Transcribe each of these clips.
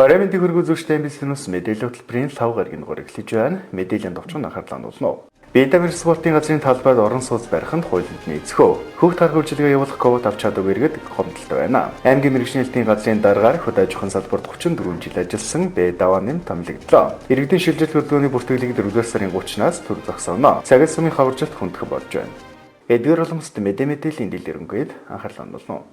Парламентын хөргөө зүйчтэй бизнес мэдээлэл хөтөлбөрийн 5 гарагийн дугаар эхлэж байна. Мэдээллийн товчхон анхаарлаа хандуулна. Биедамир спортын газрын талбайд орон сууц бариханд хуулинд нийцэхөө. Хүүхд харах үйлчилгээ явуулах ковид авч чадаагүй иргэд гомдолтой байна. Аймгийн мэргэжлийн газрын дараагаар хөт аж ахуйн салбарт 34 жил ажилласан Б давааны томилогдлоо. Иргэдийн шилжилт хөдөлгөөний бүртгэлийг 4 сарын 30-наас төр зогсооно. Цагаат сумын хаваржилт хүндэх болж байна. Эдгээр уламжлалт мэдээллийн дэлгэрэнгээд анхаарлаа хандуулна.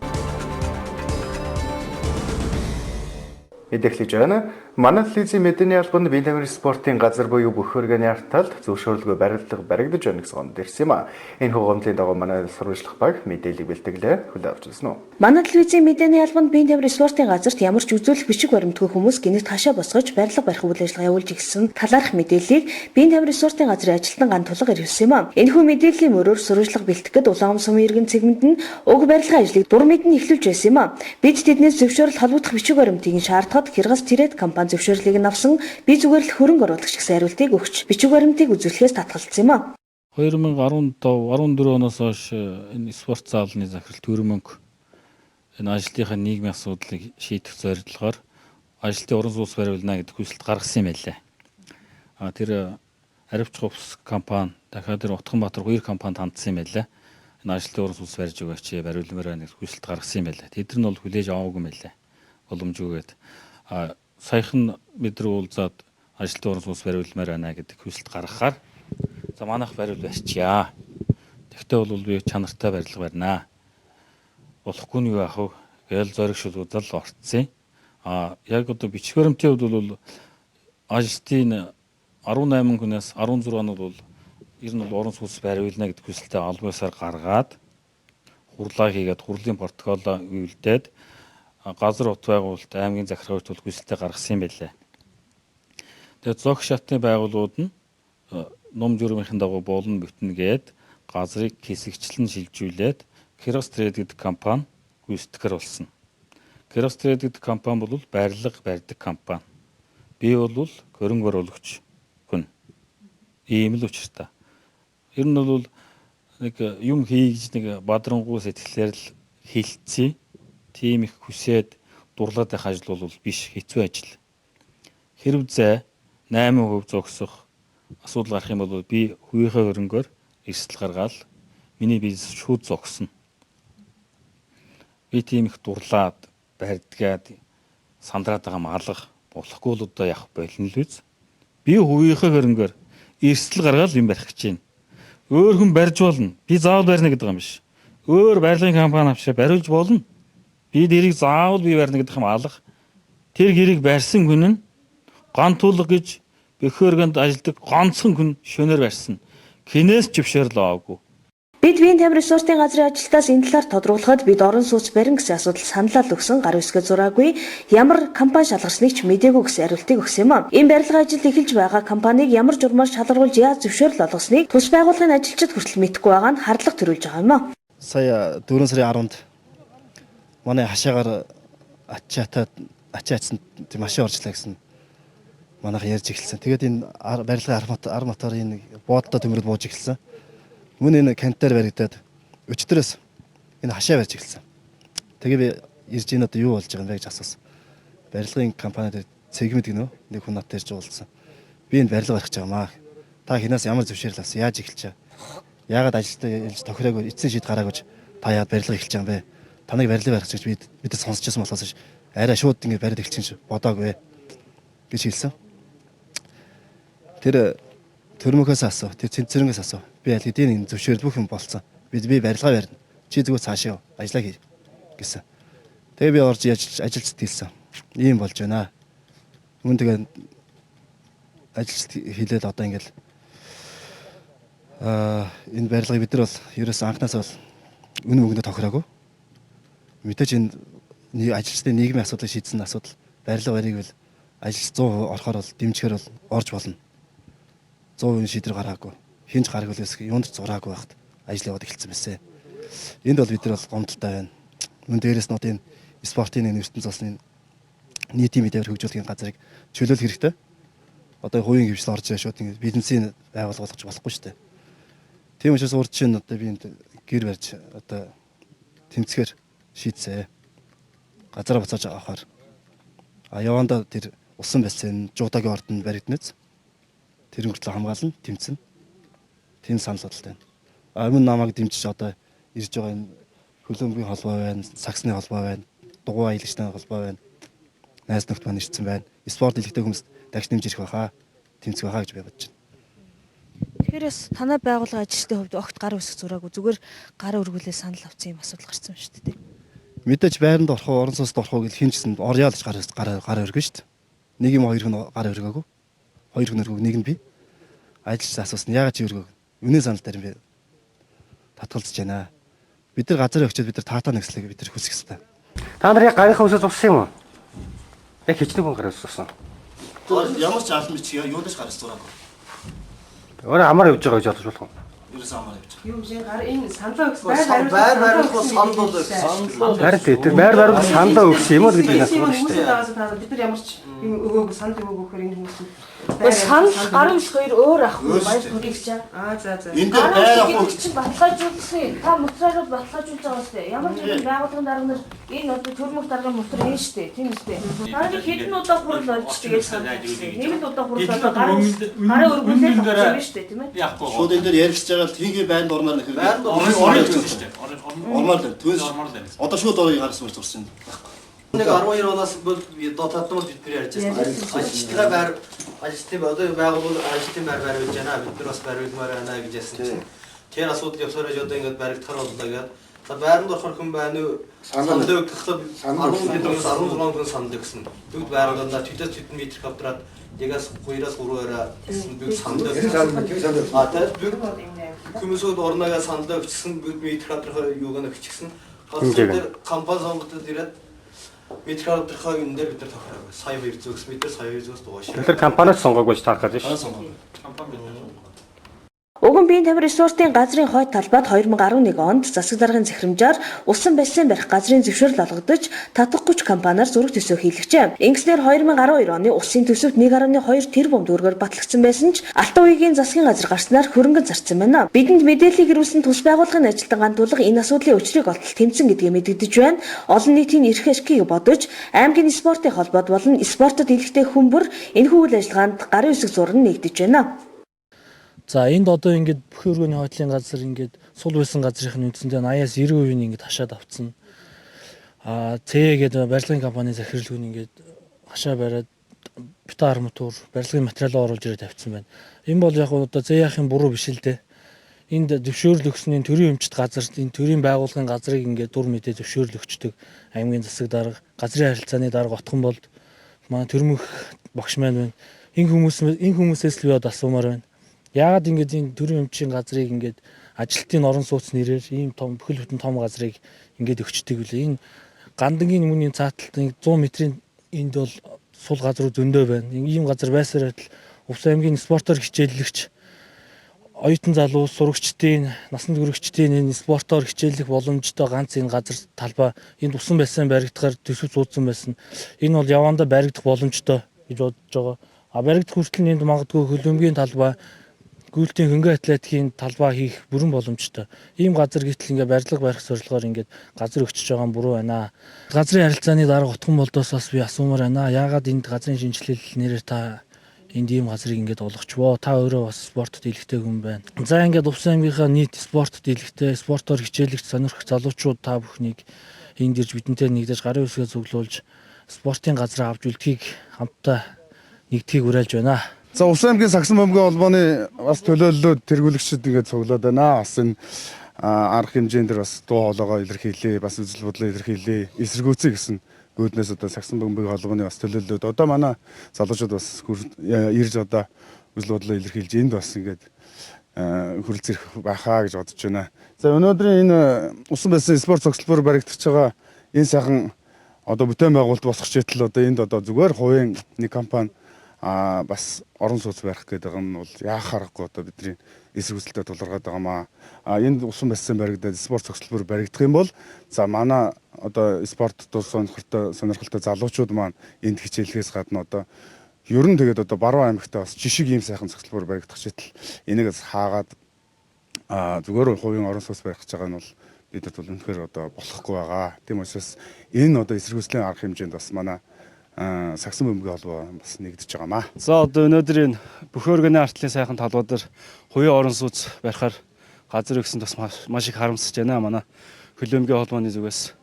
Эдэхлэж байна. Манай телевизийн мэдээний албанд Биедамир спортын газар буюу бүх хөргөний арталд зөвшөөрлөгөө барилга баригдаж байна гэсэн онод ирсэн юм а. Энэ хугамлын дагуу манай сурвалжлах баг мэдээлэл бэлтгэлээ хүлээн авч ирсэн үү. Манай телевизийн мэдээний албанд Биедамир спортын газарт ямар ч үзүүлэх бичиг баримтгүй хүмүүс гинэт хашаа босгож барилга барих үйл ажиллагаа явуулж ирсэн талаарх мэдээллийг Биедамир спортын газрын ажилтан ган тулга ирсэн юм а. Энэхүү мэдээллийн мөрөөр сурвалжлага бэлтгэхэд Улаан сумын иргэн цэгмэнд нь уг барилгын ажлыг дур мэдэн эхлүүлж байсан юм а. Бид тэднээс зөвшөөрөл холбогдох бичиг баримтыг шаардахад Хиргас Тэрэд компани зөвшөөрлийг нь авсан. Би зүгээр л хөрөнгө оруулагч гэсэн хариултыг өгч бичиг баримтыг үзүүлэхээс татгалзсан юм а. 2014 оноос хойш энэ спорт заалны захирал Төрөмөнг энэ ажлынхаа нийгмийн асуудлыг шийдэх зорилгоор ажлын орон сууц бариулна гэдэг хүсэлт гаргасан юм байлаа. Тэр Аривч хувьс компани дахиад тэр Утганбаатар хоёр компанид хандсан юм байлаа. Энэ ажлын орон сууц барьж өгөөч бариулмаар байна гэж хүсэлт гаргасан юм байлаа. Тэд нар бол хүлээж аваагүй юм байлаа. Боломжгүйгээд саяхан бид нар уулзаад ажилтны орон сууц бариулмаар байна гэдэг хүсэлт гаргахаар за манайх бариул барьчаа. Тэгтээ бол би чанартай барилга барина. Болохгүй нь юу ах вэ? Гээл зориг шүлгүүдэл орцсон. Яг одоо бичиг баримтын хувьд бол ажилтны 18 хүнээс 16 нь бол ер нь орон сууц бариулна гэдэг хүсэлтээ албаасаар гаргаад хурлаа хийгээд хурлын протоколоо үйлдээд газар хот байгуулалт аймгийн захиргаач бол хүсэлтээ гаргасан юм байлаа. Тэгээд зогс шатны байгууллагууд нь ном журмынхын дагуу буулна бүтнгээд газрыг хэсэгчлэн шилжүүлээд Хиргас Тэрэд гэдэг компани гүйцэтгэхэр болсон. Хиргас Тэрэд гэдэг компани бол барилга барьдаг компани. Би бол хөрөнгө оруулагч хүн. Ийм л учиртай. Ер нь бол нэг юм хийж нэг бадрангуй сэтгэлээр л хилцээ. Тийм их хүсээд дурлаад байх ажил бол биш, хэцүү ажил. Хэрв зай 8% зогсох асуудал гарах юм бол би хувийнхаа хөрөнгөөр эрсдэл гаргаад миний бизнес шууд зогсно. Би тийм их дурлаад барьдгаад сандраад байгаа малгах болохгүй л одоо явах болно л үз. Би хувийнхаа хөрөнгөөр эрсдэл гаргаад юм барих гэж байна. Өөр хүн барьж болно. Би заавал барьна гэдэг юм биш. Өөр барилгын компани авчираа бариулж болно. Би дэрийг заавал би барьна гэдэг юм алга. Тэр гэрийг барьсан хүн нь гонтуулга гэж бөхөөргөнд ажилладаг гонцхон хүн шөнөөр барьсан. Хинээс ч зөвшөөрөл аваагүй. Бид Биедамир спортын газрын ажилтнаас энэ талаар тодруулахад бид орон сууц барин гэсэн асуудал саналаа өгсөн гар үсгээ зураагүй ямар компани шалгарсныг ч мэдээгүй гэсэн хариултыг өгсөн юм а. Энэ барилгын ажил эхэлж байгаа компанийг ямар журмаар шалгаруулж яаж зөвшөөрөл олгосныг тус байгууллагын ажилчид хүртэл мэдэхгүй байгаа нь хардлага төрүүлж байгаа юм а. Сая 4 сарын 10-нд манай хашаагаар ачаатсан машин оржлаа гэсэн манайх ярьж эхэлсэн. Тэгээд энэ барилгын ар моторын буудалтай төмөрөд бууж эхэлсэн. Мөн энэ кантаар баригдаад өчтөрөөс энэ хашаа барьж эхэлсэн. Тэгээ би ирж ийн одоо юу болж байгаа юм бэ гэж асуусан. Барилгын компанид цэгмэд гинөө нэг хүн надад ирж уулзсан. Би энэ барилга барих гэж байгаамаа. Та хинаас ямар зөвшөөрөл авсан? Яаж эхэлж байгаа? Яагаад ажилтаа ялж тохироогүй эцсийн шийд гараагүй та яагаад барилга эхэлж байгаа юм бэ? Таныг барилга барих гэж бид сонсчихсан болохоос арай шууд ингэ бариад эхэлчихсэн ш бодоагүй гэж хэлсэн. Тэр Төрмөхөөс асуу. Тэр Цэнцэрэнгээс асуу. Би аль хэдийн энэ зөвшөөрөл бүх юм болцсон. Би барилга барина. Чи зүгээр цаашаа ажиллаа хий гэсэн. Тэгээ би орж ажилчид хэлсэн. Ийм болж байна. Мөн тэгээ ажилчид хэлээд одоо ингээл энэ барилгыг бид нар бол ерөөс анхнаас бол үнэ мөнгөнд тохироогүй. Мэдээж энэ ажилчдын нийгмийн асуудлыг шийдсэн асуудал барилга барийг бол ажилч 100% орохоор бол дэмжихээр бол орж болно. 100% шийдвэр гаргаагүй. Хинж гаргал байсан юунд ч зураагүй байхад ажил яваад эхэлсэн байсан. Энд бол бид нар бол гомдолтой байна. Мөн дээрээс нь одоо энэ спортын ертөнц болсон нийтийн мэдээр хөгжүүлэхийн газрыг чөлөөлөх хэрэгтэй. Одоо хувийн хвшил орж байгаа шууд ингэ бизнесийн байгууллага болгож болохгүй шүү дээ. Тийм учраас урд чинь одоо би энд гэр барьж одоо тэмцэхээр шийдсэ. Газараа буцааж авахаар Явандаа тэр усан бассейн жуудагийн ордонд баригднэц. Тэр мөртлөө хамгаална, тэмцэн. Тийм санал бодолтой байна. Өмнө намайг дэмжиж одоо ирж байгаа энэ хөлбөмбөгийн холбоо байна, саксны холбоо байна, дугуй аялагчдын холбоо байна. Найз нөхд маань ирсэн байна. Спорт дэлгэдэг хүмүүс дахиж дэмжиж ирэх байхаа, тэмцэх байхаа гэж би бодож байна. Тэгэхээр бас танай байгууллага ажилчдын хувьд огт гар үсэх зураагүй зүгээр гар өргүүлээ санал авсан юм асуудал гарсан юм шүү дээ. Мэдээж байранд орох уу, орон сууцд орох уу гэж хинжсэн орёо л гар өргөн шүү дээ. Нэг юм хоёр хүн гар өргөөгүй. Хоёр хүн өргөөг нэг нь би. Ажилч асуусан яагаад чи өргөөг? Үнэн санал дээр би татгалзаж байна. Бид нар газар өгчөөд бид нар таатаа нэгслэгийг бид нар хүсэх хэрэгтэй. Та нар яг гарынхаа үсээс уссан юм уу? Яг хичнээн хүн гараас уссан. Ямар ч алан бичиг юудаж гарч зураагүй. Өөрөө амаар явж байгаа гэж бодож болох юм. Ерөөс амар явж байгаа. Юу юм гар энэ саналаа өгсөн байр бариулах санал бол Харин тэр байр бариулах сандаа өгсөн юм уу гэдэг нь асуусан шүү дээ. Бид нар ямар ч юм өгөөг санал өгөөхөр энэ хүмүүс санал гар үс хоёр өөр ах уу баяр хүрэх чаа. За. энэ дээр байр ах уу чинь баталгаажуулсан. Та материалууд баталгаажуулж байгаа шүү дээ. Ямар ч юм байгууллагын дарга нар энэ одоо төрмөх даргын мотор энэ шүү дээ. Тийм үстэй. Та хэдэн удаа хурал олж тэгээд санал өгсөн. Нэг удаа хурал одоо гараа өргүүлээд авсан шүү дээ, тийм ээ. шууд энэ дээр яригч байгаа л тхигийн байранд ормоор нөхөр. Байранд ормоор шүү дээ. Ормоор л түүс. Одоо шууд орыг гаргасан болж зурсан. Нэг 12 оноос бол дотоодмол бид нар ярьж байсан. Ажилтны байр ажилтны одоо байгууллага ажилтны байр бариулж байна. Бид нар бас бариулмаар байна гэж ярьсан чинь. Тэр асуудал явсараа одоо ингээд баригдахаар боллоо гэдэг. За байранд орохор хүн байна уу? Санал өгөхөд 16 хүн санал өгсөн. Бүгд байгууллагаа төдөөс хэдэн метр квадрат ягаас 2-аас 3-аараа бүгд санал өгсөн. Хүмүүсүүд орногоо санал өгсөн бүгд метр квадрат юуг нь өгчихсэн. Хасууд компани сонгогдод ирээд метр квадратын энэ дээр бид нар тохироо. Сая 200 метр, сая 200-аас доош. Тэр компаниас сонгоогүй таах гэж шүү. Уган биеийн тамир ресурсын газрын хойд талбайд 2011 онд засаг даргын захирамжаар усан бассейн барих газрын зөвшөөрөл олгогдож татах хүч компаниар зураг төсөө хийлгэжээ. Ингэснээр 2012 оны усын төсөвт 1.2 тэрбум төгрөгөөр батлагдсан байсан ч Алтан уугийн засгийн газар гарснаар хөрөнгө зарцсан байна. Бидэнд мэдээллийг ирүүлсэн тус байгууллагын ажилтан гандуулга энэ асуудлын учрыг олтол тэмцэн гэдгээ мэдэгдэж байна. Олон нийтийн эрх ашгийг бодож аймгийн спортын холбоод болон спортод илэгтэй хүмүүр энэхүү үйл ажиллагаанд гарын үсэг зураг нэгдэж байна. За энд одоо ингээд бүхэн өргөний хойтлын газар ингээд сул байсан газрын үндсэндээ 80-90% нь ингээд хашаад авцсан. Цэ гэдэг барилгын компани захирлгүй нь ингээд хашаа бариад битаа арматур барилгын материалаа оруулж ирээд тавьсан байна. Энэ бол яг одоо зэяахын буруу биш л дээ. Энд зөвшөөрөл өгснийн төрийн өмчт газар энэ төрийн байгууллагын газрыг ингээд дур мэдээ зөвшөөрөл өгчдөг аймгийн засаг дарга газрын харилцааны дарга отхон болд манай төрмөх багш маань байна. Энэ хүмүүсээс л би одоо асуумаар байна. Яагаад ингэж энэ төрийн өмчийн газрыг ингэж ажилтны орон сууц нэрээр ийм том бүхэл бүтэн том газрыг ингэж өгчдөг үлээ. Энэ гандангийн өмнгийн цааталт 100 метрийн энд бол сул газруу зөндөө байна. Ийм газар байсаар байтал Увс аймгийн спортоор хичээллэгч оюутан залуу сурагчдын насанд хүрэгчдийн энэ спортоор хичээллэх боломжтой ганц энэ газар талбай энд усан бассейн баригдахаар төсөв зуудсан байсан. Энэ бол явандаа баригдах боломжтой гэж бодож байгаа. Баригдах хүртэл энд магадгүй хөлбөмбөгийн талбай гүйлтийн хөнгөн атлетикийн талбай хийх бүрэн боломжтой. Ийм газар гэтэл ингээ барилга барих зорилгоор ингээ газар өгчөж байгаа нь буруу байна. Газрын харилцааны дарга утган болдоос бас би асуумаар байна. Яагаад энд газрын шинжилэл нэрээр та энд ийм газрыг ингээ олгочвоо? Та өөрөө бас спортод илэгтэй хүн байна. За ингээ Увсан аймгийнхаа нийт спортод илэгтэй, спортоор хичээлэгч сонирхох залуучууд та бүхнийг энд ирж бидэнтэй нэгдэж гарын үсгээ цуглуулж спортын газраа авч үлдхийг хамтдаа нэгдхийг уриалж байна. За Увсан аймгийн сагсан бөмбөгийн холбооны бас төлөөллөд тэргүүлэгчид ингээд цуглаад байна. Бас энэ арга хэмжээнд дэр бас дуу хоолойгоо илэрхийлээ, бас үзэл бодлоо илэрхийлээ. Эсэргүүцээ гэсэн гүйднээс одоо сагсан бөмбөгийн холбооны бас төлөөллөд одоо манай залуучууд бас ирж одоо үзэл бодлоо илэрхийлж энд бас ингээд хүрэлцэх байхаа гэж бодож байна. За өнөөдрийн энэ усан бассейн спорт цогцлбор баригдаж байгаа энэ сайхан одоо бүтээн байгуулалт босгох чийтэл одоо энд одоо зүгээр хувийн нэг компани бас орон сууц барих гэдэг нь бол яах аргагүй одоо бидний эсэргүүцэлтэй тулгаргаад байгаа маа. Энд усан бассейн баригдаад спорт цогцлбор баригдах юм бол за манай одоо спортод сонирхолтой залуучууд маань энд хичээллэхээс гадна одоо ер нь тэгээд одоо Баруун аймагтаа бас жишг ийм сайхан цогцлбор баригдах чийтэл энийг хаагаад зүгээр хувийн орон сууц барих гэж байгаа нь бол бидэд бол үнэхээр одоо болохгүй байгаа. Тийм учраас энэ одоо эсэргүүцлийн арга хэмжээнд бас манай сагсан бөмбөгийн холбоо бас нэгдэж байгаамаа. За одоо өнөөдөр энэ Бөхөр өргөний артлын сайхан талбай дээр хувийн орон сууц барихаар газар өгсөн бас маш их харамсаж байна. Манай хөлбөмбөгийн холбооны зүгээс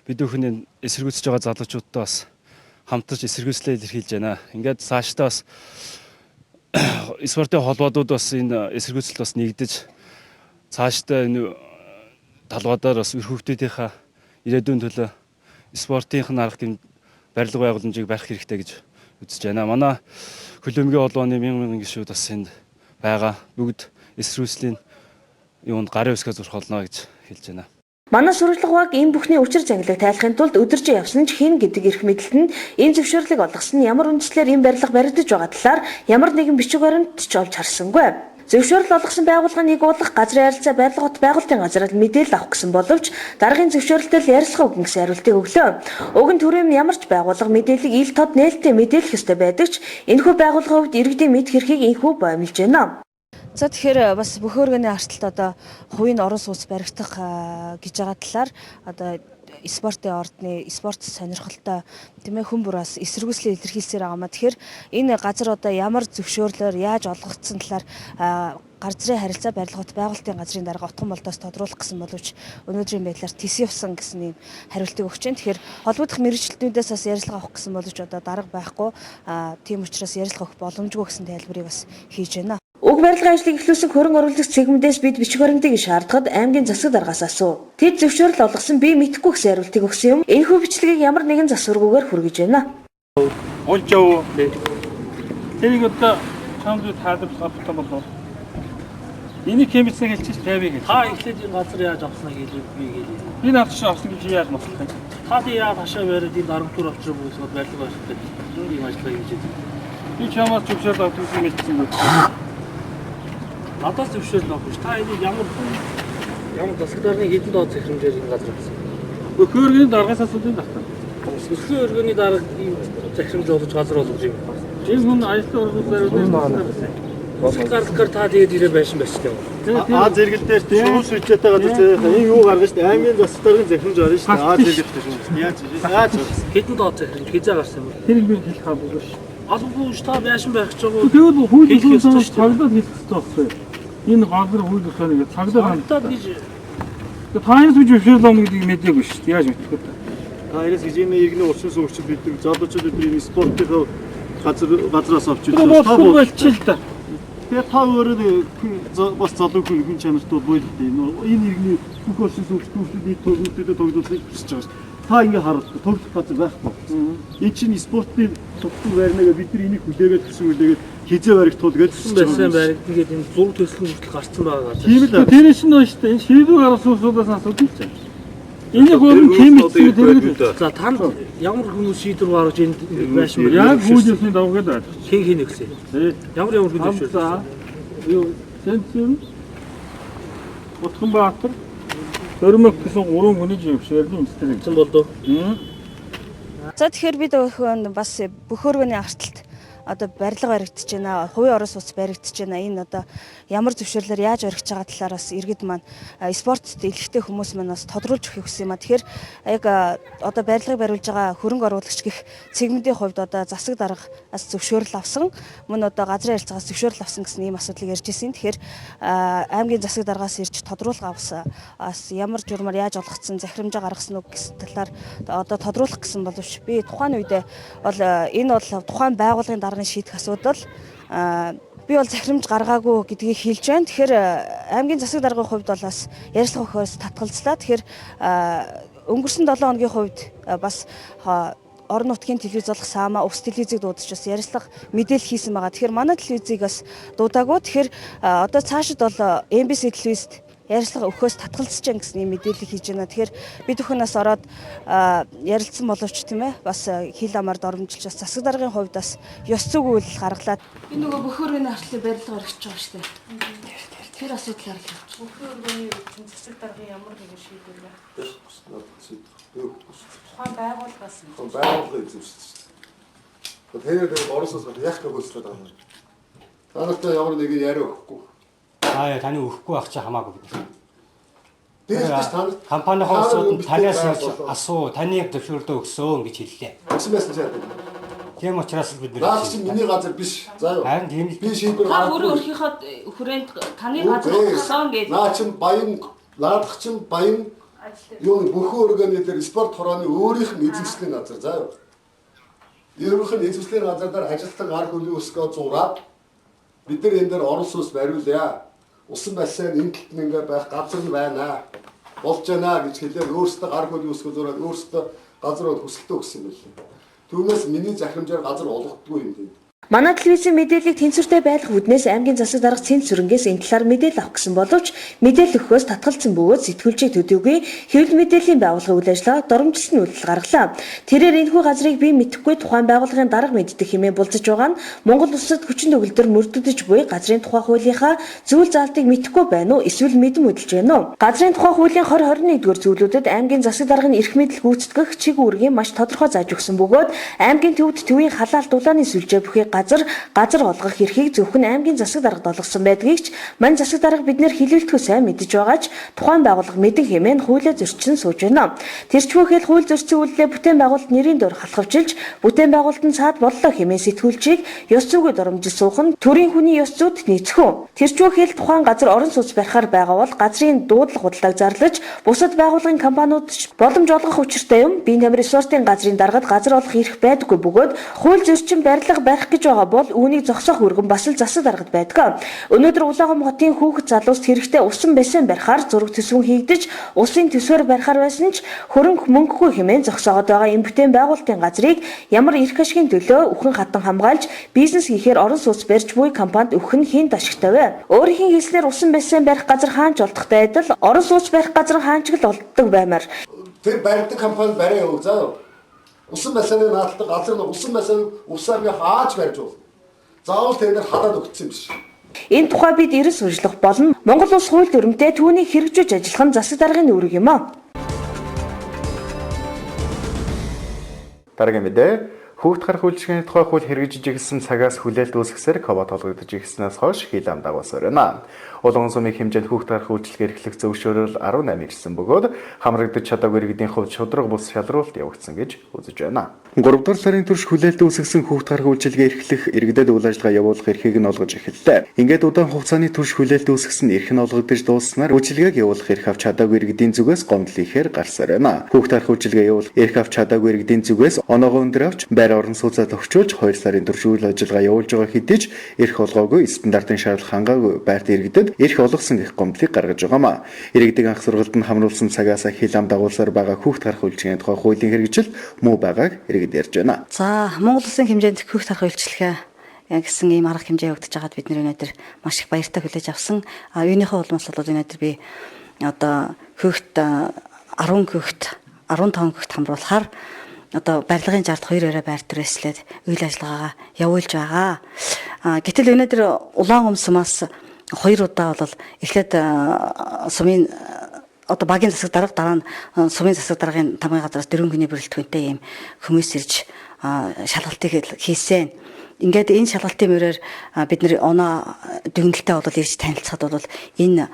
бид бүхэн эсэргүүцэж байгаа залуучуудтай бас хамтарч эсэргүүцлээ илэрхийлж байна. Ингээд цаашдаа бас спортын холбоодууд бас энэ эсэргүүцэлд бас нэгдэж цаашдаа энэ талбайдаар бас хүүхдүүдийнхаа ирээдүйн төлөө спортынх нь арга барилга байгууламжийг барих хэрэгтэй гэж үзэж байна. Манай хөлбөмбөгийн холбооны мянган гишүүд бас энд байгаа. Бүгд эсэргүүцлийн юунд гарын үсгээ зурх болно гэж хэлж байна. Манай сурвалжлагыг энэ бүхний учир занглыг тайлахын тулд өдөржин явсан ч хийн гэдэг эрх мэдэлд нь энэ зөвшөөрлийг олгосон ямар үндслээр энэ барилга баригдаж байгаа талаар ямар нэгэн бичиг баримт ч олж харсангүй. Зөвшөөрөл олгосон байгууллагын нэгуулах газрын харилцаа барилга хот байгуулалтын газраас мэдээлэл авах гэсэн боловч дараагийн зөвшөөрөлтөд ярилцлага өгнө гэсэн хариултыг өглөө. Уг нь төрийн ямар ч байгууллага мэдээллийг ил тод нээлттэй мэдээлэх ёстой байдаг ч энэхүү байгууллагын хувьд иргэдийн мэд хэрхийг энэхүү боомлж байна. За тэгэхээр бас Бөхөр өргөний артлт одоо хувийн орон сууц баригдах гэж байгаа талаар одоо спортын ордны спорт сонирхолтой тийм ээ хүн бүр бас эсэргүүцлээ илэрхийлсээр байгаамаа. Тэгэхээр энэ газар одоо ямар зөвшөөрлөөр яаж олгогдсон талаар газрын харилцаа барилга хот байгуулалтын газрын дарга Утган болдоос тодруулах гэсэн боловч өнөөдрийн байдлаар тис явсан гэсэн юм хариултыг өгч байна. Тэгэхээр холбогдох мэргэжилтнүүдээс бас ярилцлага авах гэсэн боловч одоо дарга байхгүй тийм учраас ярилцлага өгөх боломжгүй гэсэн тайлбарыг бас хийж байна. Уг барилгын ажлыг эхлүүлсэн хөрөнгө оруулагч цэгмдээс бид бичиг баримтыг шаардахад аймгийн засаг даргаас асуув. Тэд зөвшөөрөл олгосон би мэдэхгүй гэсэн хариултыг өгсөн юм. Энэхүү бичлэгийг ямар нэгэн засваргүйгээр хүргэж байна. Олжоо. Тэрийг одоо чамд таадарлах авах болов. Энийг хэмжсэн хэлчих тавийг. Та эхлээд энэ газар яаж авснаа гэлээ би гэлээ. Би навч авсан гэж яаж маслах вэ? Та тий яаж хашаа бариад энэ дарамтур авчраа бүсгод барилга барьдаг. Ийм ажлаа хийж байгаа. Би чамаас зөвшөөрөл авах гэсэн мэдсэн байна. Надаас зөвшөөрөл авах ш. Та энийг ямар засаг дарганы хэдэн доод захирамжаар энэ газар авсан? Бөхөр өргөний даргаас асуудаг байна. Бөхөр өргөний дарга ийм захирамж олж газар болгож юм. Энэ хүн аялал орнуудаар Босгол гаргахаар та тэгээд ирээ байшин байцтай байна. Аа зэрэгэл дээр шүүл сүлжээтэй газар зөөхөн энэ юу гаргаж штэ аймгийн засаг даргын захирамж гарна штэ. Аа зэрэгэл дээр шүү. Яаж хэдэн доод захирамж хизээ гарсан юм. Тэр их хэлэх хаагүй ш. Албагүй ш та байшин байх гэж байгаа. Тэгвэл хууль ёстой ш. Цагдаад хэлэх хэрэгтэй байхгүй. Энэ газар хууль ёстой нэг цагдаад хандаад гэж. Таанаас үгүй зөвшөөрөл авах гэдгийг мэдээгүй ш. Яаж мэдэх вэ? Таанаас гэж энэ иргэний урчин суугчид бид залуучууд бидний спортын газраас авч ирсэн. Та болчихл та. Тэгээ та өөрөө бас залуу хүн чанартай бол энэ иргэний бүх орчин суугчдын төлөвлөлтөд тоглуулахыг хүсэж байгаа ш. Та ингэ харахгүй тоглох газар байхгүй. Энэ чинь спортын тогтмол байрнаа бид нар энийг хүлээгээд гэсэн үлээгээд хизээ барих тул гэж байсан байрыг тэгээд энэ зураг төсөл хүртэл гарцсан байгаа газар. Тийм л. Тэрээс нь шүү дээ. Энэ шийдвэр гаргах суулаас асуудаг ч юм. Энийг өөрөө хэмжиж тэрэг. За танд ямар хүмүүс шийдвэр гаргаж энд байшин яг хүйжсэн давгаад байна. Хин нэгсэн. Ямар хүн дэвшүүлсэн. Юу сэнцэн Утганбаатар Төрмөг гэсэн 3 хүний жившээрний үндэстэн гэсэн болов. За тэгэхээр бид бас Бөхөр өргөний артлт одоо барилга баригдаж байна. Хувийн орон сууц баригдаж байна. Энэ одоо ямар зөвшөөрлөөр яаж баригдаж байгаа талаар бас иргэд маань спортт илэгтэй хүмүүс маань бас тодруулж өгөх хүссэн юм а. Тэгэхээр яг одоо барилгыг бариулж байгаа хөрөнгө оруулагч гэх цэгмүүдийн хувьд одоо засаг даргаас зөвшөөрөл авсан. Мөн одоо газрын харилцаагаас зөвшөөрөл авсан гэсэн ийм асуудлыг ярьж ирсэн. Тэгэхээр аймгийн засаг даргаас ирж тодруулга авсан. Бас ямар журмаар яаж олгогдсон, захирамжаа гаргасан уу гэсэн талаар одоо тодруулах гэсэн боловч би тухайн үедээ бол энэ бол тухайн байгууллагын дарга шийдэх асуудал би бол захирамж гаргаагүй гэдгийг хэлж байна. Тэгэхээр аймгийн засаг даргын хувьд бол бас ярилцлага өгөхөөс татгалзлаа. Тэгэхээр өнгөрсөн 7 хоногийн хувьд бас орон нутгийн телевиз болох Саама ус телевизийг дуудаж бас ярилцлага мэдээлэл хийсэн байгаа. Тэгэхээр манай телевизийг бас дуудаагүй. Тэгэхээр одоо цаашид бол MBC телевизд ярилцлага өгөхөөс татгалзаж байна гэсэн юм мэдээлэл хийж байна. Тэгэхээр бид бүхнээс ороод ярилцсан боловч тийм ээ бас хил амаар дормжилж бас засаг даргын хувьд бас ёс зүг үйл гаргалаад энэ нөгөө Бөхөр өргөний артлын барилга баригдаж байгаа шүү дээ. Тэр асуудлаар л Бөхөр өргөний засаг даргын ямар нэгэн шийдвэр байна. Тухайн байгууллагаас байгууллага эзэмшиж шүү дээ. Тэгээд орон сууц яг төгөөслөд байгаа юм. Та нартай ямар нэгэн яриа өгөхгүй. Аа таны өгөхгүй байх чи хамаагүй бид. Тэгээд тань компанийн хоолсууд танаас асуу, таны зөвшөөрлөө өгсөн гэж хэллээ. Гэсэн байсан чинь Тийм учраас бид Наад чинь миний газар биш. За юу. харин тийм л Би шийдвэр Та гаргахгүй. өөрөө өөрийнхөө хүрээнд таны газар болсон гэж Наа чинь баян наадах чинь баян юу бүхэн организатор спорт хорооны өөрийнх нь эзэмшлийн газар. За юу. Өөрийнх нь эзэмшлийн газар дээр ажилтан гар хөлийн өсгөө зураад бид нар энэ дээр орон сууц бариулъя. Усан бассейн энэ талд нь ингээ байх газар нь байна. Болж байна гэж хэлээд өөрсдөө гар хөлийн өсгөө зураад өөрсдөө газар хөсөлтөө өгсөн юм байна. Түүнээс миний захирамжаар газар олгодгүй юм тийм. Манай телевизийн мэдээллийг тэнцвэртэй байлгах үүднээс аймгийн засаг дарга Цэнт сүрэнгээс энэ талаар мэдээлэл авах гэсэн боловч мэдээлэл өгөхөөс татгалзсан бөгөөд сэтгүүлчид төдийгүй хэвлэл мэдээллийн байгууллагын үйл ажиллагаа доромжилсан үйлдэл гаргалаа. Тэрээр энэхүү газрыг би мэдэхгүй тухайн байгууллагын дарга мэддэг хэмээн булзаж байгаа нь Монгол улсад хүчин төгөлдөр мөрдөгдөж буй газрын тухай хуулийнхаа зүйл заалтыг мэдэхгүй байна уу эсвэл мэдэм хөдөлж байна уу? Газрын тухай хуулийн 2021-р зүйлүүдэд аймгийн засаг даргын эрх мэдэл гүйцэтгэх чиг үүргийг маш тодорхой зааж өгсөн бөгөөд аймгийн төвд төвийн халаалт дулааны сүлжээ бүхий газар олгох эрхийг зөвхөн аймгийн засаг даргад олгосон байдгийг ч мань засаг дарга биднэр хэлэлтгүй сайн мэдэж байгаа ч тухайн байгууллага мэдэн хэмээн хуулиа зөрчин сууж байна. Тэрчмөөхөл хууль зөрчсөн үйлдэлээ бүтээн байгуулалт нэрийн дор халахвчилж бүтээн байгуулалтын цаад боллоо хэмээн сэтгүүлчийг ёс зүйгээр доромжилж суух нь төрийн хүний ёс зүйд нийцэхүү. Тэрчмөөхөл тухайн газар орон сууц барихаар байгаа бол газрын дуудлага худлааг зарлаж бусад байгууллагын компаниуд боломж олгох учиртай юм. Биеийн тамирын спортын газрын даргад газар олох эрх байдаггүй бөгөөд хууль зөрчин барилга барих гэж байгаа бол үүнийг зогсоох үргэн бас л засаг даргад байдаг. Өнөөдөр Улаангом хотын хүүхэд залуус хэрэгтэй усан бассейн барихаар зураг төсвөн хийгдэж усын төсвөр барихаар байсан ч хөрөнгө мөнгөгүй хэмээн зогсоогоод байгаа энэ бүтээн байгуулалтын газрыг ямар эрх ашигын төлөө үхэн хатан хамгаалж бизнес хийхээр орон сууц барьж буй компанид өгөх нь хэн ашигтай вэ? Өөрийн хэлснээр усан бассейн барих газар хаанч олдохтой адил орон сууц барих газар хаанч л олддог баймаар. Тэр барьдаг компани барай явуу заа. Усан бассейны наадтай газар нь усан бассейн усаар хааж барьж бол. Заавал тэнд хадаад өгсөн юм биш. Энэ тухай бид эрс сурчлах болно. Монгол улс хууль дүрмтэй түүнийг хэрэгжүүлж ажиллах нь засаг даргын үүрэг юм аа. Дараагийн мэдээ хүүхд гарах үйлчилгээний тухай хууль хэрэгжиж ирсэн цагаас хүлээлт үүсгэсээр КОБ толгойдож ирснээс хойш хил ам дагуулсаар байна. Улаан сумын хэмжээнд хүүхд гарах үйлчилгээ эрхлэх зөвшөөрөл 18 ирсэн бөгөөд хамрагдаж чадаагүй иргэдийн хувьд шудраг бус шалралт явагдсан гэж үзэж байна. 3 дугаар сарын турш хүлээлт үүсгэсэн хүүхд гарах үйлчилгээ эрхлэх иргэдэд үйл ажиллагаа явуулах эрхийг нь олгож эхэллээ. Ингээд удаан хугацааны турш хүлээлт үүсгэсэн эрх нь олгогдож дууссанаар үйлчилгээг явуулах эрх авч чадаагүй иргэдийн зүгээс гомдол ихээр гарсаар байна. Хүүхд гарах үйлчилгээ явуулах эрх авч чадаагүй иргэдийн зүгээс оноогоо өндөр авч байр орон сууцаа тохижуулж 2 сарын турш үйл ажиллагаа явуулж байгаа хэдий ч эрх олгоогүй стандартын шаардлага хангаагүй байрт иргэдэд эрх олгосон их гомдлыг гаргаж байгаамаа. Иргэдэг анх сургалтад нь хамруулсан цагаас хил ам дагуулсаар байгаа хүүхд гарах үйлчилгээний тухай хуулийн хэрэгжил муу байгааг иргэд ярьж байна. За Монгол Улсын хэмжээнд хүүхд гарах үйлчилгээ гэсэн ийм арга хэмжээ явагдаж байгаад бид өнөөдөр маш их баяртай хүлээж авсан. Юуныхаа улмаас бол өнөөдөр би одоо хүүхд 10 хүүхд 15 хүүхд хамруулахаар одоо барилгын жард 2 байр түрээслээд үйл ажиллагаагаа явуулж байгаа. Гэтэл өнөөдөр Улаангом сумаас 2 удаа бол эхлээд сумын одоо багийн засаг дарга дараа нь сумын засаг даргын тамгын газраас 4 хүний бүрэлдэхүүнтэй ийм хүмүүс ирж шалгалтыг хийсэн. Ингээд энэ шалгалтын мөрөөр бид нэр оноо дүгнэлтээ бол ирж танилцахад бол энэ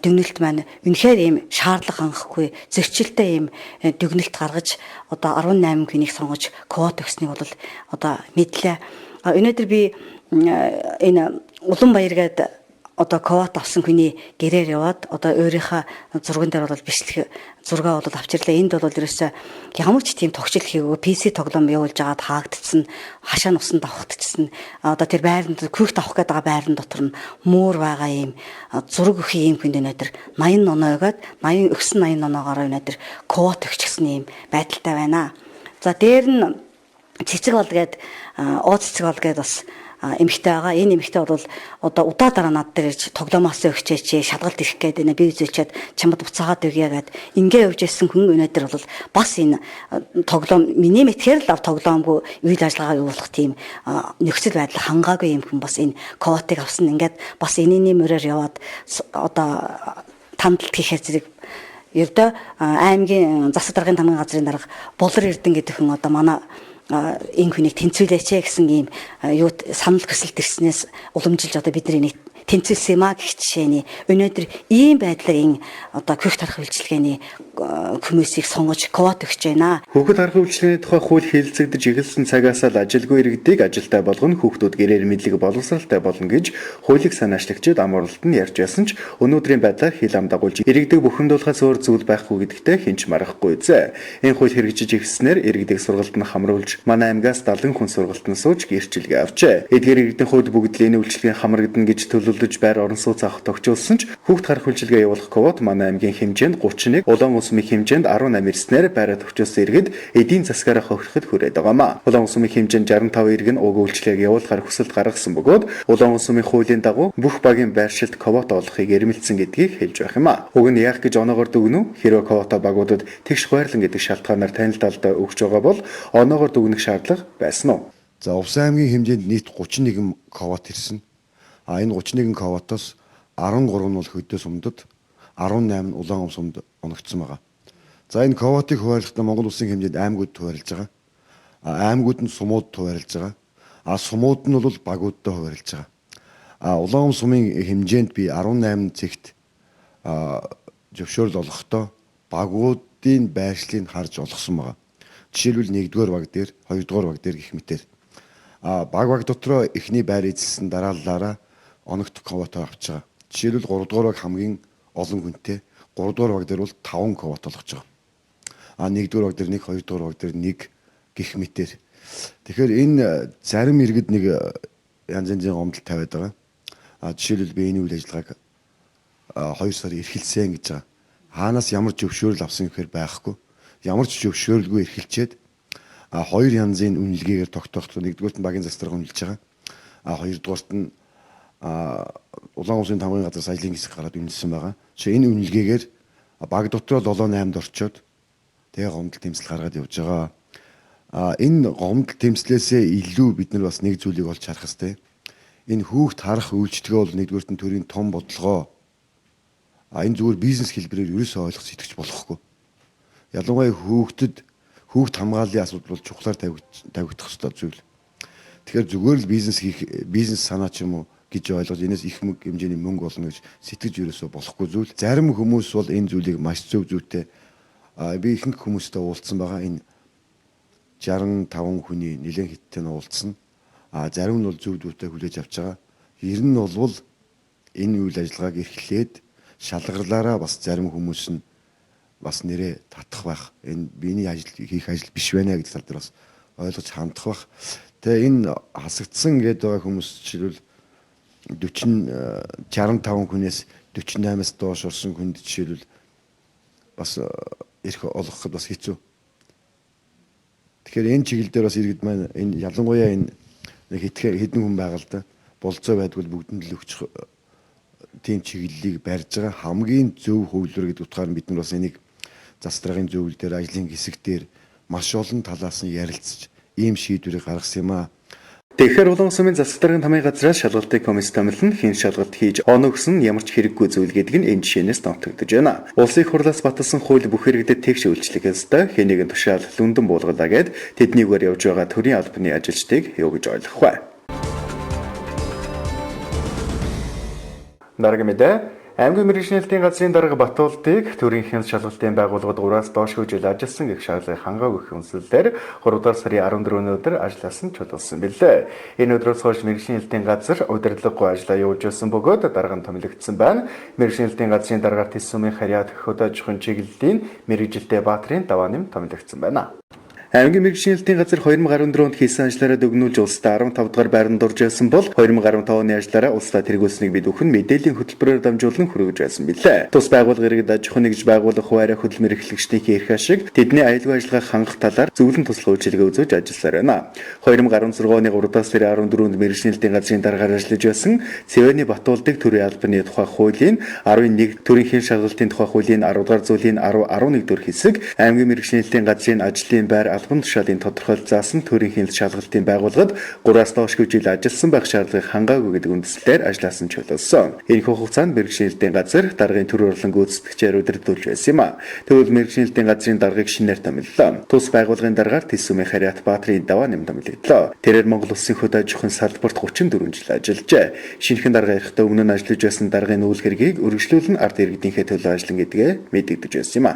дүгнэлт маань үнэхээр ийм шаардлага хангахгүй зөрчилтэй ийм дүгнэлт гаргаж одоо 18 хүнийг сонгож квот өгснгийг бол одоо мэдлээ. Өнөөдөр би энэ Улаанбаяр гээд одоо квот авсан хүний гэрээр яваад одоо өөрийнхөө зурган дээр бол бичлэг зургаа бол авчирлаа. Энд бол ерөөсөө ямар ч тийм тогтчил хийгээгүй PC тоглоом явуулж байгаад хаагдчихсан, хашаа нусан давхагдчихсан. Одоо тэр байранд хүүхд авах гээд байгаа байран дотор нь муур байгаа юм зураг өгөх юм хүнд өнөөдөр 80 ноноогээд 80 өгсөн 80 ноноогоор өнөөдөр квот өгчихсэн юм байдалтай байна. За дээр нь цэцэг бол гээд цэцэг бол гээд бас эмэгтэй байгаа. Энэ эмэгтэй бол одоо удаа дараа над дээр ирж тоглоомоос өгчээч шалгалт ирэх гээд байна. Би үзүүлчихэд чамд буцаагаад өгье гэд ингээ явж ирсэн хүн өнөөдөр бол бас энэ тоглоом миний мэтгээр л тоглоомгүй үйл ажиллагаа явуулах тийм нөхцөл байдал хангаагүй юм хүн бас энэ квотыг авсан. Ингээд бас энэний мөрөөр яваад одоо тандалт хийхээр зэрэг ердөө аймгийн засаг даргын тамгын газрын дарга Булар Эрдэнэ гэдэг хүн одоо манай энэ хүнийг тэнцвүүлээч гэсэн ийм юу санал хүсэлт ирснээс уламжилж одоо бидний тэмцэлсэн юм а гэх жишээний өнөөдөр ийм байдлын одоо хөвгт харах үйлчилгээний хүмүүсийг сонгож квот өгч байна. Хүүхэд харах үйлчилгээний тухай хууль хэлэлцэгдэж эхэлсэн цагаас л ажилгүй иргэдийг ажилтай болгоно, хүүхдүүд гэрээр мэдлэг боловсралтай болно гэж хуулийг санаачлагчид ам уралд нь ярьж байсан ч өнөөдрийн байдлаар хил ам дагуулж иргэдэг бухимдуулахаас өөр зүйл байхгүй гэдэгтээ хинч марахгүй зэ. Энэ хууль хэрэгжиж эхэлснээр иргэдэг сургалт нь хамруулж манай аймгаас 70 хүн сургалтанд сууж гэрчилгээ авчээ. Эдгээр иргэдийн хувьд бүгд л энэ үйлчилгээ хамрагдана гэж төлөвлөж байр орон сууц авах тогтоолсон ч хүүхд харах үйлчилгээ явуулах квот манай аймгийн хэмжээнд 31, Улаан усмын хэмжээнд 18 ирснээр байраа төвчөөсөн иргэд эдийн засгаараа хохироход хүрээд байгаамаа. Улаан усмын хэмжээнд 65 иргэн уг үйлчилгээг явуулахар хүсэлт гаргасан бөгөөд Улаан усмын хуулийн дагуу бүх багийн байршилд квот олохыг эрмэлзсэн гэдгийг хэлж байх юм а. Уг нь яах гэж оноогоор дүгнү? Хэрвээ квота багуудад тэгш хуваарлан гэдэг шалтгаанаар танилталд өгч байгаа бол оноогоор дүгнэх шаардлага байсан уу? За Увсан аймгийн хэмжээнд нийт 31 квот ирсэн. Энэ 31 квотоос 13 нь бол хөдөө сумдад, 18 нь улаан сумд оногдсон байгаа. За энэ квотыг хуваарлахдаа Монгол улсын хэмжээнд аймагуд хуваарлаж байгаа. Аймагуд нь сумууд хуваарлаж байгаа. Сумууд нь бол багуудтай хуваарлаж байгаа. Улаан сумын хэмжээнд би 18 цэгт зөвшөөрөл олохдоо багуудын байршлыг харж олгосон байгаа. Жишээлбэл 1-р баг дээр, 2-р баг дээр гэх мэтээр баг дотроо эхний байр эзэлсэн дараалалаараа оногдох квотоо авч байгаа. Жишээлбэл 3-р баг хамгийн олон хүнтэй, 3-р баг дээр бол 5 квот олгож байгаа. 1-р баг дээр 1, 2-р баг дээр 1 гэх мэтээр. Тэгэхээр энэ зарим иргэд нэг янз янзын гомдол тавиад байгаа. Жишээлбэл би энэ үйл ажиллагааг 2 сар эрхэлсэн гэж байгаа. Хаанаас ямар зөвшөөрөл авсан гэхээр байхгүй. Ямар ч зөвшөөрлгүй эрхэлчээд 2 янзын үнэлгээгээр тогтоохлоо. 1-р нь багийн застрах үнэлж байгаа. 2-р нь Улаан усын тамгын газраас ажлын хэсэг гараад үнэлсэн байгаа. Тэгэхээр энэ үнэлгээгээр баг дотроо 7-8-д орчоод тэгээ гомдол тэмцэл гаргаад явж байгаа. Энэ гомдол тэмцлээсээ илүү бид нар бас нэг зүйлийг олж харах хэрэгтэй. Энэ хүүхд харах үйлчлэгээ бол 1-р нь төрийн том бодлогоо. Энэ зүгээр бизнес хэлбэрээр ерөөсөө ойлгох сэтгэж болохгүй. Ялангуяа хүүхд хамгааллын асуудал бол чухлаар тавигдах ёстой зүйл. Тэгэхээр зүгээр л бизнес санаа ч юм уу гэж ойлгож энэс их хэмжээний мөнгө олно гэж сэтгэж ерөөсөө болохгүй зүйл. Зарим хүмүүс бол энэ зүйлийг маш зөв зүйтэй би ихэнх хүмүүстэй уулзсан байгаа. Энэ 65 хүний нэлээд хиттэй уулзсан. Зарим нь бол зөв зүйтэй хүлээж авч байгаа. Ер нь бол энэ үйл ажиллагааг эрхлээд шалгарлаараа бас зарим хүмүүс нь бас нэрээ татах байх. Энэ биений хийх ажил биш байна гэдэг тал дээр бас ойлгож хандах байх. Тэгээ энэ хасагдсан гэдэг байгаа хүмүүс жишээлбэл 65 хүнээс 48-аас доош орсон хүнд жишээлбэл бас эрх олгоход бас хэцүү. Тэгэхээр энэ чиглэл дээр бас иргэд маань энэ ялангуяа энэ хэдэн хүн байгаа л да. Болцоо байдгүй бүгдэнд л өгч тийм чиглэлийг барьж байгаа. Хамгийн зөв хөвлөр гэдэг утгаар бид нар бас энийг застрахын зөвлөл дээр, ажлын хэсэг дээр маш олон талаас нь ярилцж ийм шийдвэрийг гаргасан юм аа. Тэгэхээр Улаан усмын застрахын тамгын газраас шалгалтын комисс томилно хэн шалгалт хийж оноо өгсөн ямар ч хэрэггүй зүйл гэдэг нь энэ жишээнээс томтогдож байна. Улсын их хурлаас баталсан хууль бүх иргэдэд тэгш үйлчлэх ёстой. Хэн нэгэн тушаал лүндэн буулгалаа гэд тэднийгээр явж байгаа төрийн албаны ажилчдыг юу гэж ойлгох вэ? Дараагийн мэдээ аймгийн мэргэжлийн газрын дарга Батуулдыг төрийн шалгалтын байгууллагад 3-аас доош жил ажилласан гэх шаардлагыг хангаагүй хүнслэлээр 3-р сарын 14-ний өдөр ажилласан чөлөөлсөн билээ. Энэ өдрөөс хойш мэргэжлийн газар удирдлаггүй ажиллаа явуулж байсан бөгөөд дарга нь томилогдсон байна. Мэргэжлийн газрын даргаар Тэс сумын харьяат хөдөө аж ахуйн чиглэлийн мэргэжилтэй Баатрин давааним томилогдсон байна. Аймгийн мэргэжлийн газар 2014 онд хийсэн ажлаараа дүгнүүлж улстай 15 дугаар байранд орж ирсэн бол 2015 оны ажлаараа улстай тэргүүлсэнийг бид бүхэн мэдээллийн хөтөлбөрөөр дамжуулан хүргэж байсан билээ. Тус байгууллага иргэд аж ахуйн нэгж байгуулах хуваарай хөдөлмөр эрхлэгчдийн эрх ашиг тэдний аюулгүй ажиллагааг хангах талаар зөвлөн туслах үйлчилгээ үзүүлж ажилласаар байна. 2016 оны 3-аас 14-нд мэргэжлийн газрын даргаар ажиллаж байсан Цэвэний Батуулдыг төрийн албаны тухай хуулийн 11 төрийн шалгалтын тухай хуулийн 10 дугаар зүйлийн 10 11 дэх хэсэг аймгийн мэргэжлийн газрын ажлын байр албан тушаалын тодорхойлт заасан төрийн шалгалтын байгууллагад 3-аас доош жил ажилласан байх шаардлагыг хангаагүй гэдэг үндслээр ажилласан ч боловсон. Энэхүү хугацаанд мэргэжлийн газар даргын төр урлан гүйцэтгэгчээр удирдуулж байсан юм а. Тэгвэл мэргэжлийн газрын даргыг шинээр томиллоо. Тус байгууллагын даргаар Тэс сүмийн Хариат Баатрын даваа нэм томиллоо. Тэрээр Монгол Улсын хөд аж ахуйн салбарт 34 жил ажиллажээ. Шинэхэн дарга ирэхдээ өмнө нь ажиллаж байсан даргын үйл хэргийг үргэлжлүүлэн ард иргэдийнхээ төлөө ажиллана гэдгээ мэдэгдэж байсан юм а.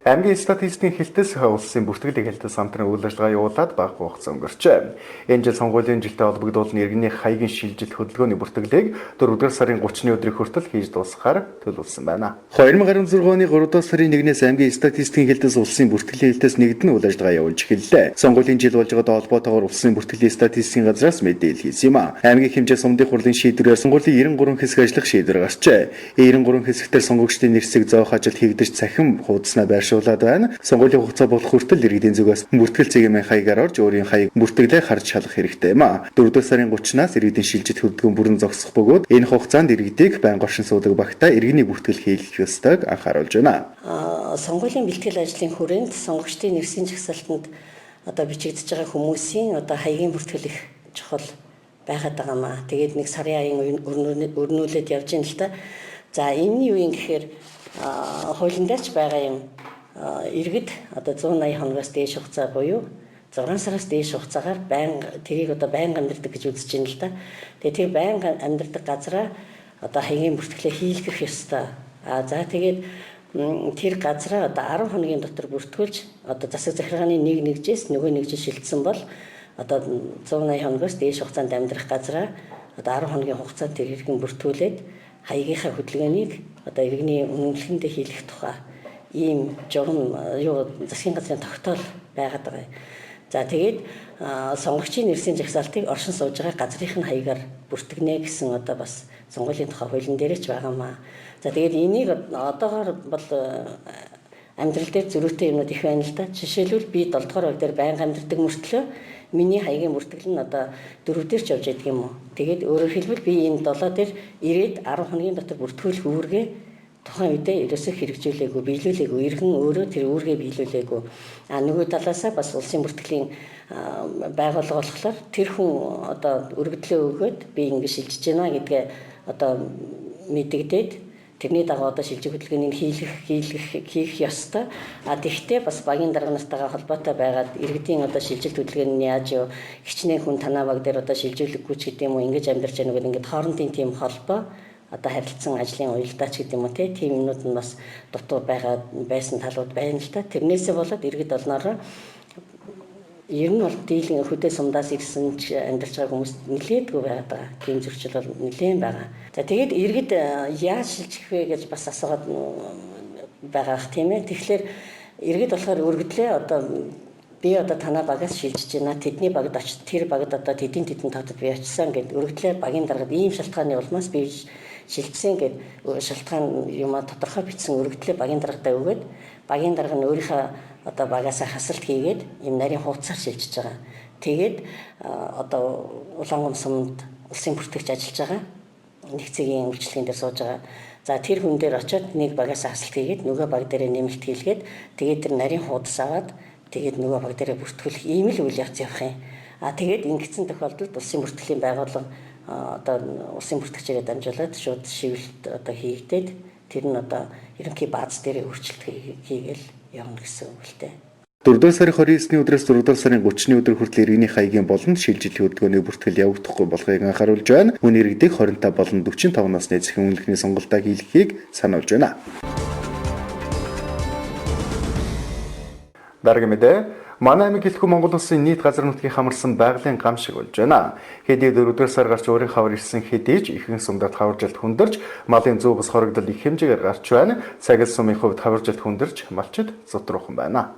Аймгийн статистикийн хэлтээс улсын бүртгэлийг хэлтээс хамтран үйл ажиллагаа явуулаад бага хугацаа өнгөрчээ. Энэ жил сонгуулийн жилтэй холбогдуулан иргэний хаягийн шилжилт хөдөлгөөний бүртгэлийг 4-р сарын 30-ны өдрийг хүртэл хийж дуусгахаар төлөвлөсөн байна. 2016 оны 3-р сарын 1-ээс аймгийн статистикийн хэлтээс улсын бүртгэлийн хэлтээс нэгдэн үйл ажиллагаа явуулж эхэллээ. Сонгуулийн жил болж байгаатай холбоотойгоор улсын бүртгэлийн статистикийн газраас мэдээлэл хийсэн юм а. Аймгийн хэмжээ сумдын хурлын шийдвэрээр сонгуулийн 93 хэсэг ажиллах шийдвэр гарчээ. 93 хэсэгтэр сонгогчдын нэрсэг зоох ажил хийгдэж цахим хуудаснаа байршуулад байна. Сонгуулийн хугацаа болох хүртэл иргэдийн зүгээс бүртгэл цэгийн хаягаар орж өөрийн хаяг бүртгэлээ харж шалгах хэрэгтэй юм а. 4-р сарын 30-наас иргэдийн шилжилт хөдөлгөөн бүрэн зогсох бөгөөд энэ хугацаанд иргэдийг байнга оршин суудаг багтаа иргэний бүртгэл хийх ёстойг анхааруулж байна. Сонгуулийн бэлтгэл ажлын хүрээнд сонгогчдын нэрсийн жагсаалтанд бичигдэж байгаа хүмүүсийн хаягийн бүртгэл их чухал байгаад байгаа маа. Тэгээд нэг сарын аян өрнүүлээд явж ийн л та. За энэ юу юм гэхээр хуулийн дээрч байгаа юм иргэд 180 хоногоос дээш хугацаа буюу 6 сараас дээш хугацаагаар тэрийг байнга амьдардаг гэж үзэж байна л да. Тэгээд тэр байнга амьдардаг газараа хаягийн бүртгэлээ хийлгэх ёстой. За тэгээд тэр газараа 10 хоногийн дотор бүртгүүлж засаг захиргааны нэг нэгжээс нөгөө нэгж шилжсэн бол 180 хоногоос дээш хугацаанд амьдрах газараа 10 хоногийн хугацаанд тэр иргэн бүртгүүлээд хаягийнхаа хөдөлгөөнийг иргэний үнэмлэхэндээ хийлгэх тухай ийм журам засгийн газрын тогтоол байгаад байгаа. За тэгээд сонгогчийн нэрсийн жагсаалтыг оршин сууж байгаа газрынх нь хаягаар бүртгэнэ гэсэн бас сонгуулийн тухай хуулийн дээрээ ч байгаа маа. За тэгээд энийг одоогоор бол амьдрал дээр зөрүүтэй юмнууд их байна л да. Жишээлбэл би 7-р баг дээр байнга амьдардаг мөртлөө миний хаягийн бүртгэл нь 4 дээр ч явж байдаг юм уу. Тэгээд өөрөөр хэлбэл би энэ 7 дээр ирээд 10 хоногийн дотор бүртгүүлэх үүргээ тухайн үедээ ерөөсөө хэрэгжүүлээгүй, биелүүлээгүй, иргэн өөрөө тэр үүргээ биелүүлээгүй. Нөгөө талаасаа бас улсын бүртгэлийн байгууллага болохоор тэр хүн өргөдлөө өгөөд би ингэ шилжиж байна гэдгээ мэдэгдээд тэрний дагуу шилжих хөдөлгөөнийг хийх ёстой. Тэгвэл бас багийн дарга нартайгаа холбоотой байгаад иргэдийн шилжилт хөдөлгөөнийг яаж юу хичнээн хүн танаа баг дээр шилжүүлэггүй ч гэдэг юм уу ингэж амьдарч яах вэ ингээд хоорондын тийм холбоо харилцсан ажлын уялдаач гэдэг юм уу тийм юмнууд нь бас дутуу байсан талууд байна л та. Тэрнээсээ болоод иргэд олноороо ер нь бол дийлэн хөдөө сумдаас ирсэн амьдарч байгаа хүмүүс нэлээдгүй байгаа. Тийм зөрчил бол нэлээд байгаа. За тэгээд иргэд яаж шилжих вэ гэж бас асуугаад байгаах тийм ээ. Тэгэхээр иргэд болохоор өргөдлөө би танаа багаас шилжиж байна. Тэдний багт очиж тэр багт тэдний тогтод би очисан гэд өргөдлөө багийн даргад ийм шалтгааны улмаас би шилжсэн гэд шалтгаан юм тодорхой бичсэн өргөдлөө багийн даргадаа өгөөд багийн дарга нь өөрийнхөө багаасаа хасалт хийгээд юм нарийн хуудасаар шилжиж байгаа. Тэгээд Улаангом сумд улсын бүртгэгч ажиллаж байгаа. Нэг цэгийн үйлчлэгийн дээр сууж байгаа. За тэр хүн дээр очиод нэг багаасаа хасалт хийгээд нөгөө баг дээрээ нэмэлт хийлгээд тэгээд тэр нарийн хуудас аваад тэгээд нөгөө баг дээрээ бүртгүүлэх ийм л үйл явц явах юм. Тэгээд ингэсэн тохиолдолд улсын бүртгэлийн байгууллага улсын бүртгэгчээр дамжуулаад шууд шивэлт хийгдээд тэр нь ерөнхий бааз дээр өөрчлөлт хийгээл явна гэсэн үг л дээ. 4-р сарын 29-ны өдрөөс 4-р сарын 30-ны өдөр хүртэл иргэний хаягийн болонд шилжилт хөдөлгөөний бүртгэл явагдахгүй болохыг анхааруулж байна. Мөн иргэдийг 25 болон 45 насны эцэг үнэлэхний сонголтоо хийлгэхийг сануулж байна. Дараагийн мэдээ манай аймаг гэлэхгүй Монгол Улсын нийт газар нутгийг хамарсан байгалийн гам шиг болж байна. Хэдий 4-р сар гарч өөрийн хавар ирсэн хэдий ч ихэнх сумдад хаваржилт хүндэрч малын зүү бус хорогдол их хэмжээгээр гарч байна. Цагил сумын хувьд хаваржилт хүндэрч малчид зотруухан байна.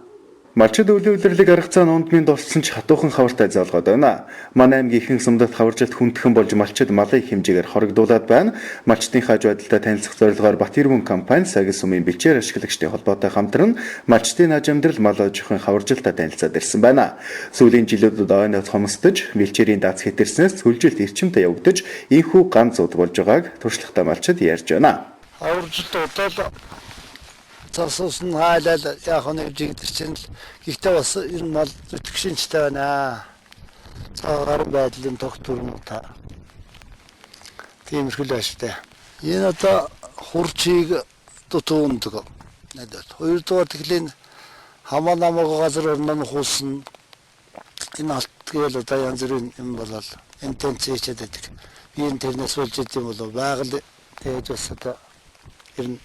Малчид өвлийн улирлыг арга цаана ундмын дорсон ч хатуухан хавартай залгаад байна. Манай аймгийн ихэнх сумдад хаваржилт хүндхэн болж малчид малын хэмжээгээр хорогдуулаад байна. Малчдын хааж байдалтай танилцах зорилгоор Батэрмөн компани Цагил сумын бэлчээр ашиглагчдын холбоотой хамтран малчдын аж амьдрал мал аж ахуйн хаваржилтад танилцаад ирсэн байна. Сүүлийн жилүүдэд ойнод хомсдож, бэлчээрийн дац хэтэрснээс сүлжилт эрчимтэй явагдаж, инхүү ганц зууд болж байгааг туршлагатай малчид ярьж байна. Хаваржилт удаал цасуус нь хайлал яг нэг жигдэр чинь гэхдээ бас ер нь мал зүтгэшинчтэй байна. Цагаар байдлын тогтворно та. Тиймэрхүү л ашигтай. Энэ одоо хурцыг дутуундаг. Надад хоёрдугаар тэгэхээр хамаа намаг газар орноо хуусан энэ алт гэвэл одоо янз бүрийн юм болол интенцээч гэдэг. Би энэ тэрнээс болж идэм болов байгаль тэгж бас одоо ер нь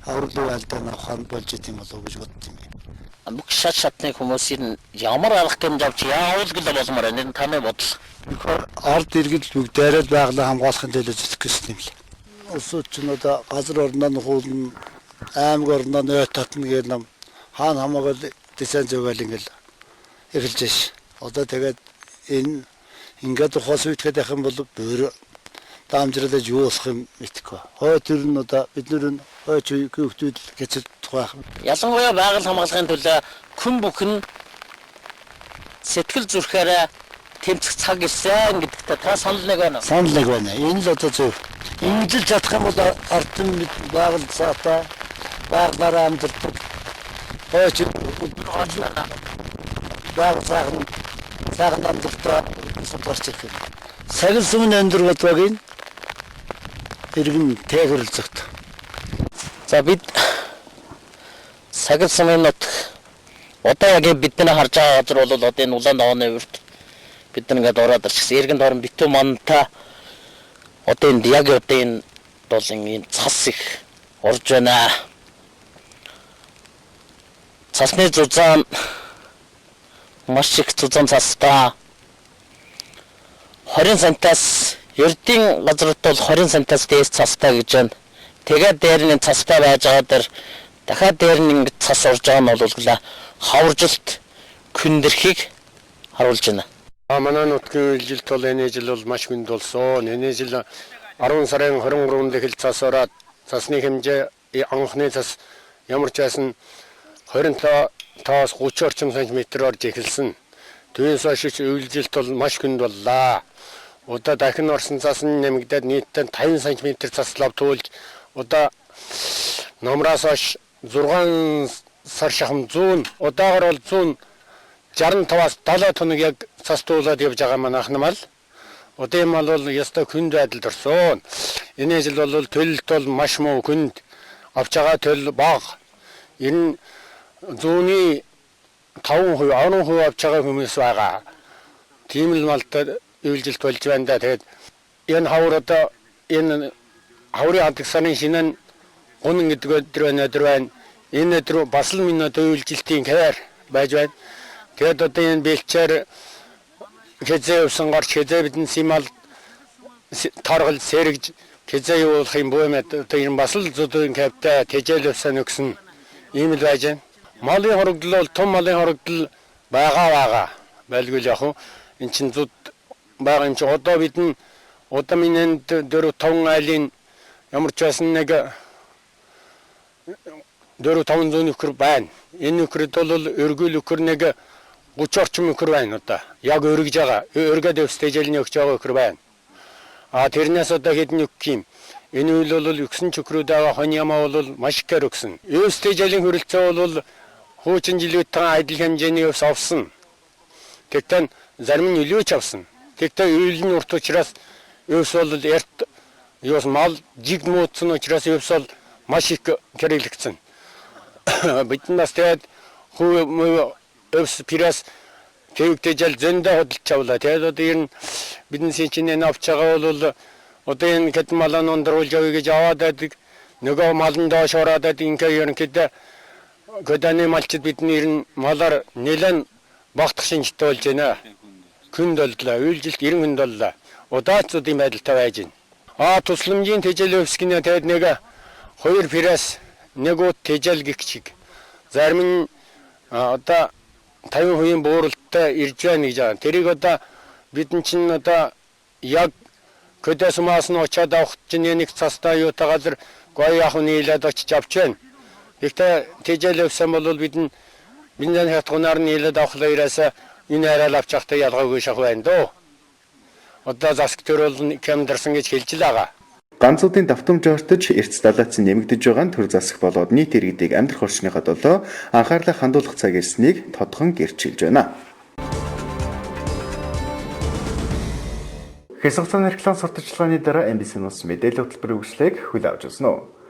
авралын алдаа навхан болж идэм болов гэж боддоо юм. Бүх шат шатны хүмүүсийн ямар алах гэмж авч яавал гэл болмоор энэ таны бодол. Ард иргэд бүгдээрээ байгалаа хамгаалахын төлөө зүтгэх гэсэн юм л. Улсууд ч одоо газар орноо хуулна аймаг орноо нойр татна гэх нам хаана хамаагүй дэсэн зөвөл ингээл эхэлж ш. Одоо тэгээд энэ ингээд ухаас үтгэхэд байх юм бол бүр даамжралж юу болох юм мэдхгүй. Хой төр нь одоо бид нэр нь хой хүүхдүүд гэж тухайх. Ялангуяа байгаль хамгаалахын төлөө хүн бүхэн сэтгэл зүрхээрээ тэмцэх цаг ирсэн гэдэгт та санал нэг байна. Санал нэг байна. Энэ л одоо зөв. Ингэж чадах юм бол ардын байгаль цаатаа байгалаараа амьдардаг. Хой байгаль сайхан амьдардаг судлаач ирэх. Сагил сүмэн өндөр бодвогийн иргэн тэгэрлцэгт. За бид сагил сүмэн нот одоо яг бидний харж байгаа газар бол одоо энэ улаан давааны урд бид нэгээд ороод ирчихсэн. Иргэн дорн битүү манта одоо энэ яг одоо энэ долын ийм цас их орж байна. Цасны зузаан маш их зузаан цастай 20 сантаас ердийн газарт бол 20 сантаас дээш цастай гэж байна. Тэгээд дээр нь цастай байж байгаа дээр дахиад дээр нь ингэ цас орж байгаа нь бол хаваржилт күндэрхийг харуулж байна. Манай нутгийн жилт бол энэ жил бол маш хүнд болсон. Энэ жил 10 сарын 23-нд эхэл цас ороод цасны хэмжээ анхны цас ямар ч байсан 25-аас 30 орчим сантиметр орж эхэлсэн. Түүнээс хойш үйлжилт бол маш хүнд боллоо. Одоо дахин орсон цас нь нэмэгдээд нийтдээ 50 см цас лавтуулж одоо номроос хойш 6 сар шахам 100 удаагаар бол 165-аас 70 тоног яг цас туулаад явж байгаа манайх нь мал. Одоо юм бол ястай хүнд байдалд орсон. Энэ жил бол төлөлт бол маш муу хүнд авч байгаа төлөл бага. Энэ зүүнний 5% 10% авч байгаа хүмүүс байгаа. Тийм л малтай үйлжилт болж байна да. Тэгээд энэ хавар одоо энэ хаврын хадагсаны шинэн гунан гэдэг өдөр байна. Энэ өдөр бас л минь одоо үйлжилтийн кавар байж байна. Тэгээд одоо энэ бэлчээр хэзээ явсан гарч хэзээ бидний симал таргал сэргэж хэзээ явуулах юм боо мэт одоо энэ бас л зүдийн кавтай тэжээл явсан өгсөн ийм л байж байна. Малын хорогдол бол том малын хорогдол байгаа байлгүй л яг хөө эн чин зүд байгаа юм чи одоо бидний одоо минь 4-5 айлын ямар ч байсан нэг 4-500 нөхөр байна. Энэ нөхрөд бол өргөл нөхөр нэг 30 орчим нөхөр байна одоо. Яг өргөж байгаа. Өргөд өвстэйжэлний өгч байгаа нөхөр байна. Тэрнээс одоо хэдэн өгөх юм. Энэ үйл бол өгсөн чөкрүүд байгаа хоны ямаа бол маш ихээр өгсөн. Өвстэйжэлийн хөрөлцөө бол хуучин жилүүдтэй адил хэмжээний өвс авсан. Тэгтээ зарим нь илүүч авсан. Тэгтээ үйл нь урт учраас өвс бол эрт ёс мал жиг муудсан учраас өвс бол маш их хэрэглэгдсэн. Биднээс тэгээд хүү өвс пирас тэгтэжэл зөндөө хөдөлж авлаа. Тэгээд одоо энэ бидний шинэ авч байгаа бол одоо энэ хэд малан ондруулж авъя гэж аваад байдаг. Нөгөө малын доош ороод байдаг. Ингээ ерөнхийдөө көдөний малчид бидний малаар нэлээд багтах шинжтэй болж байна. Хүнд боллоо. Үйлжилт 90 хүнд боллоо. Удаацуудын байдалтай байж байна. Тусламжийн тэжээл өвсгийнэ тэгээд нэг 2 пирас нэг ут тэжээл гэх чиг. Зарим нь одоо 50% бууралттай ирж байна гэж байгаа. Тэрийг одоо бидэн чинь одоо яг көдөс маас нь очиад авах чинь нэг цастай юутай газар гоё яах нь нийлээд очиж авч байна. Гэхдээ тэжээл өвсөн бол бидний хатгунаар нь нийлээд авахлаа ирээсээ энэ арай авч явахдаа ялгаагүй шах байна дөө. Одоо засаг төр бол кэмдэрсэн гэж хэлж л байгаа. Ганцуудын давтамж ортож, эрдэс далайцсан нэмэгдэж байгаа нь төр засах болоод нийт иргэдийг амьдрах орчныхаа төлөө анхаарлаа хандуулах цаг ирснийг тодхон гэрчилж байна. Хэсэг хугацааны реклам сурталчилгааны дараа MBC News мэдээлэл хөтөлбөрийн үгшлийг хүлээн авч байна.